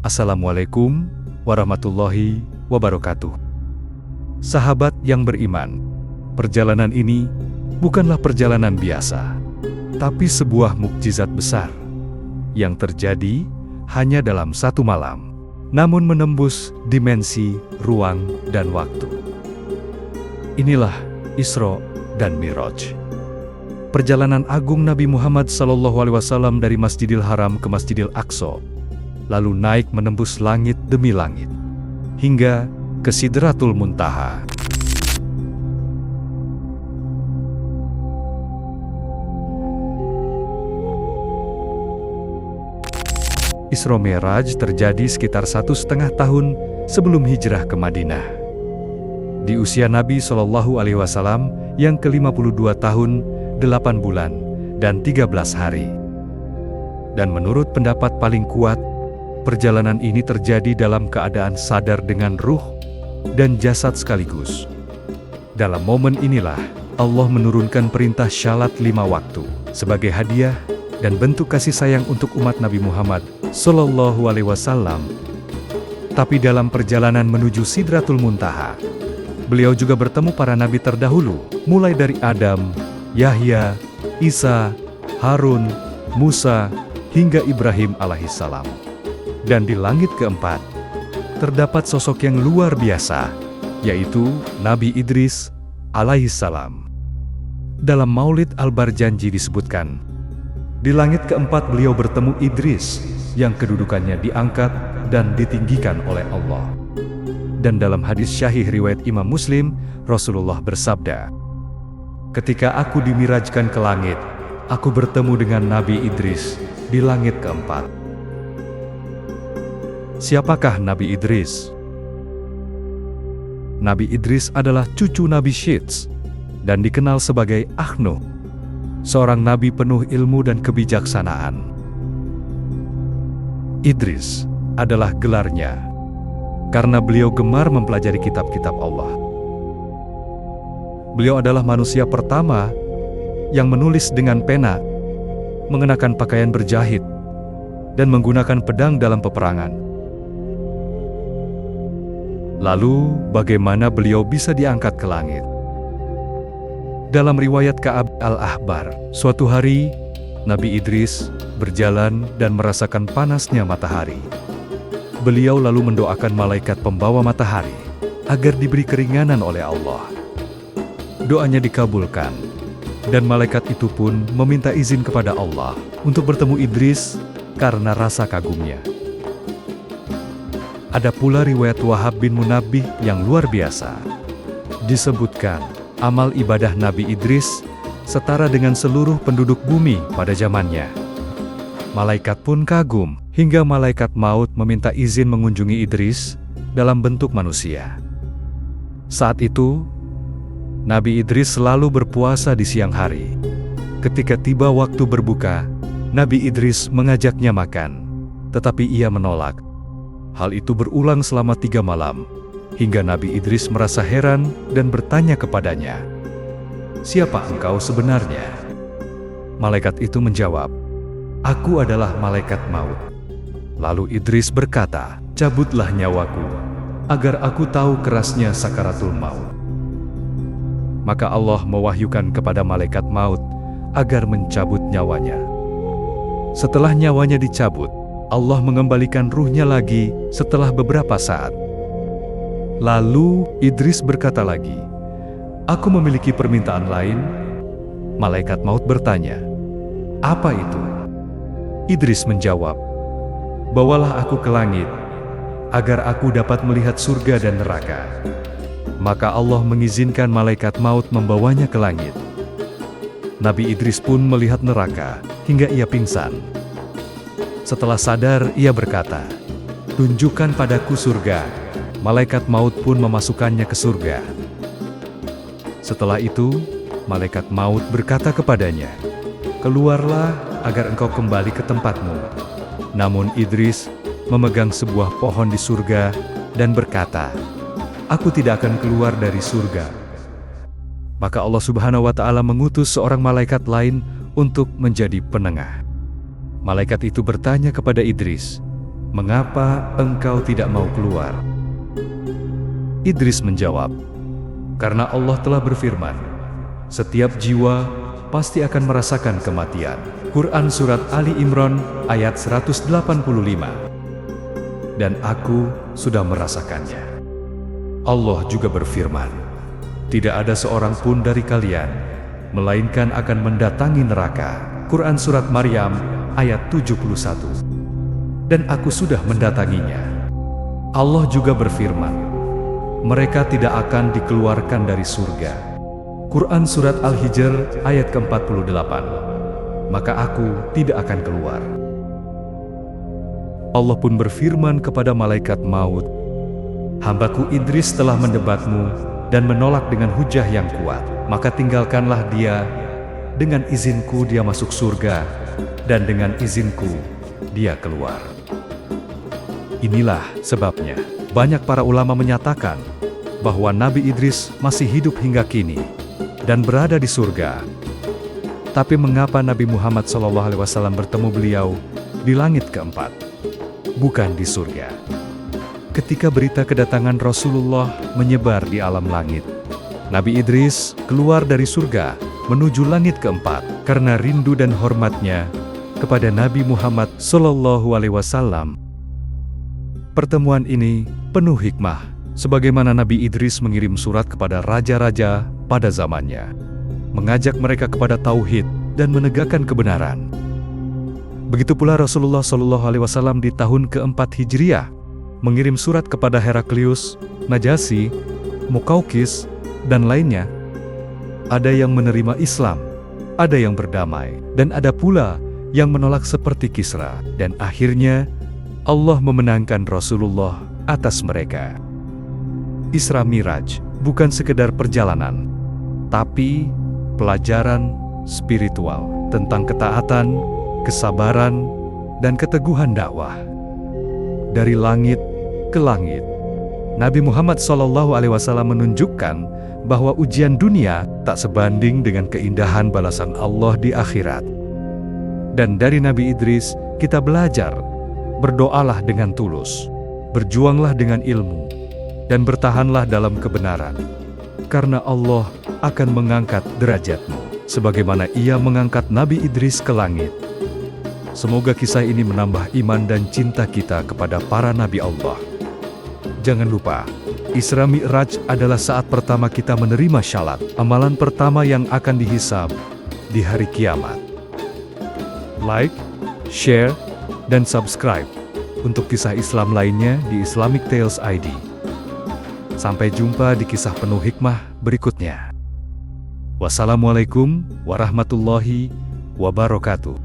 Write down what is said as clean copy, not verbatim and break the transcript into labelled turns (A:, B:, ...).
A: Assalamualaikum warahmatullahi wabarakatuh. Sahabat yang beriman, perjalanan ini bukanlah perjalanan biasa, tapi sebuah mukjizat besar yang terjadi hanya dalam satu malam, namun menembus dimensi, ruang, dan waktu. Inilah Isra dan Mi'raj. Perjalanan agung Nabi Muhammad SAW dari Masjidil Haram ke Masjidil Aqsa, lalu naik menembus langit demi langit, hingga ke Sidratul Muntaha. Isra Mi'raj terjadi sekitar 1,5 tahun sebelum hijrah ke Madinah. Di usia Nabi SAW yang ke-52 tahun, 8 bulan, dan 13 hari. Dan menurut pendapat paling kuat, perjalanan ini terjadi dalam keadaan sadar dengan ruh dan jasad sekaligus. Dalam momen inilah, Allah menurunkan perintah syalat 5 waktu sebagai hadiah dan bentuk kasih sayang untuk umat Nabi Muhammad SAW. Tapi dalam perjalanan menuju Sidratul Muntaha, beliau juga bertemu para nabi terdahulu, mulai dari Adam, Yahya, Isa, Harun, Musa, hingga Ibrahim alaihissalam. Dan di langit keempat, terdapat sosok yang luar biasa, yaitu Nabi Idris alaihissalam. Dalam Maulid Al-Barjanji disebutkan, di langit keempat beliau bertemu Idris, yang kedudukannya diangkat dan ditinggikan oleh Allah. Dan dalam hadis syahih riwayat Imam Muslim, Rasulullah bersabda, "Ketika aku dimirajkan ke langit, aku bertemu dengan Nabi Idris di langit keempat." Siapakah Nabi Idris? Nabi Idris adalah cucu Nabi Syits dan dikenal sebagai Akhnuh, seorang nabi penuh ilmu dan kebijaksanaan. Idris adalah gelarnya karena beliau gemar mempelajari kitab-kitab Allah. Beliau adalah manusia pertama yang menulis dengan pena, mengenakan pakaian berjahit, dan menggunakan pedang dalam peperangan. Lalu, bagaimana beliau bisa diangkat ke langit? Dalam riwayat Ka'ab al-Ahbar, suatu hari, Nabi Idris berjalan dan merasakan panasnya matahari. Beliau lalu mendoakan malaikat pembawa matahari agar diberi keringanan oleh Allah. Doanya dikabulkan, dan malaikat itu pun meminta izin kepada Allah untuk bertemu Idris karena rasa kagumnya. Ada pula riwayat Wahab bin Munabbih yang luar biasa. Disebutkan, amal ibadah Nabi Idris setara dengan seluruh penduduk bumi pada zamannya. Malaikat pun kagum, hingga malaikat maut meminta izin mengunjungi Idris dalam bentuk manusia. Saat itu, Nabi Idris selalu berpuasa di siang hari. Ketika tiba waktu berbuka, Nabi Idris mengajaknya makan, tetapi ia menolak. Hal itu berulang selama 3 malam, hingga Nabi Idris merasa heran dan bertanya kepadanya, "Siapa engkau sebenarnya?" Malaikat itu menjawab, "Aku adalah malaikat maut." Lalu Idris berkata, "Cabutlah nyawaku, agar aku tahu kerasnya sakaratul maut." Maka Allah mewahyukan kepada malaikat maut agar mencabut nyawanya. Setelah nyawanya dicabut, Allah mengembalikan ruhnya lagi setelah beberapa saat. Lalu Idris berkata lagi, "Aku memiliki permintaan lain." Malaikat maut bertanya, "Apa itu?" Idris menjawab, "Bawalah aku ke langit, agar aku dapat melihat surga dan neraka." Maka Allah mengizinkan malaikat maut membawanya ke langit. Nabi Idris pun melihat neraka, hingga ia pingsan. Setelah sadar, ia berkata, "Tunjukkan padaku surga." Malaikat maut pun memasukkannya ke surga. Setelah itu, malaikat maut berkata kepadanya, "Keluarlah agar engkau kembali ke tempatmu." Namun Idris memegang sebuah pohon di surga dan berkata, "Aku tidak akan keluar dari surga." Maka Allah Subhanahu wa Ta'ala mengutus seorang malaikat lain untuk menjadi penengah. Malaikat itu bertanya kepada Idris, "Mengapa engkau tidak mau keluar?" Idris menjawab, "Karena Allah telah berfirman, setiap jiwa pasti akan merasakan kematian." Quran Surat Ali Imran ayat 185. "Dan aku sudah merasakannya." Allah juga berfirman, "Tidak ada seorang pun dari kalian, melainkan akan mendatangi neraka." Quran Surat Maryam ayat 71. "Dan aku sudah mendatanginya." Allah juga berfirman, "Mereka tidak akan dikeluarkan dari surga." Quran Surat Al-Hijr ayat ke-48. "Maka aku tidak akan keluar." Allah pun berfirman kepada malaikat maut, "Hambaku Idris telah mendebatmu dan menolak dengan hujah yang kuat. Maka tinggalkanlah dia. Dengan izinku dia masuk surga, dan dengan izinku dia keluar." Inilah sebabnya banyak para ulama menyatakan bahwa Nabi Idris masih hidup hingga kini dan berada di surga. Tapi mengapa Nabi Muhammad SAW bertemu beliau di langit keempat, bukan di surga? Ketika berita kedatangan Rasulullah menyebar di alam langit, Nabi Idris keluar dari surga menuju langit keempat karena rindu dan hormatnya kepada Nabi Muhammad SAW. Pertemuan ini penuh hikmah, sebagaimana Nabi Idris mengirim surat kepada raja-raja pada zamannya, mengajak mereka kepada tauhid dan menegakkan kebenaran. Begitu pula Rasulullah SAW di tahun keempat Hijriah mengirim surat kepada Heraklius, Najasyi, Muqawqis, dan lainnya. Ada yang menerima Islam, ada yang berdamai, dan ada pula yang menolak seperti Kisra. Dan akhirnya Allah memenangkan Rasulullah atas mereka. Isra Miraj bukan sekedar perjalanan, tapi pelajaran spiritual tentang ketaatan, kesabaran, dan keteguhan dakwah. Dari langit ke langit, Nabi Muhammad SAW menunjukkan bahwa ujian dunia tak sebanding dengan keindahan balasan Allah di akhirat. Dan dari Nabi Idris kita belajar, berdoalah dengan tulus, berjuanglah dengan ilmu, dan bertahanlah dalam kebenaran. Karena Allah akan mengangkat derajatmu, sebagaimana Ia mengangkat Nabi Idris ke langit. Semoga kisah ini menambah iman dan cinta kita kepada para Nabi Allah. Jangan lupa, Isra Mi'raj adalah saat pertama kita menerima syalat, amalan pertama yang akan dihisab di hari kiamat. Like, share, dan subscribe untuk kisah Islam lainnya di Islamic Tales ID. Sampai jumpa di kisah penuh hikmah berikutnya. Wassalamualaikum warahmatullahi wabarakatuh.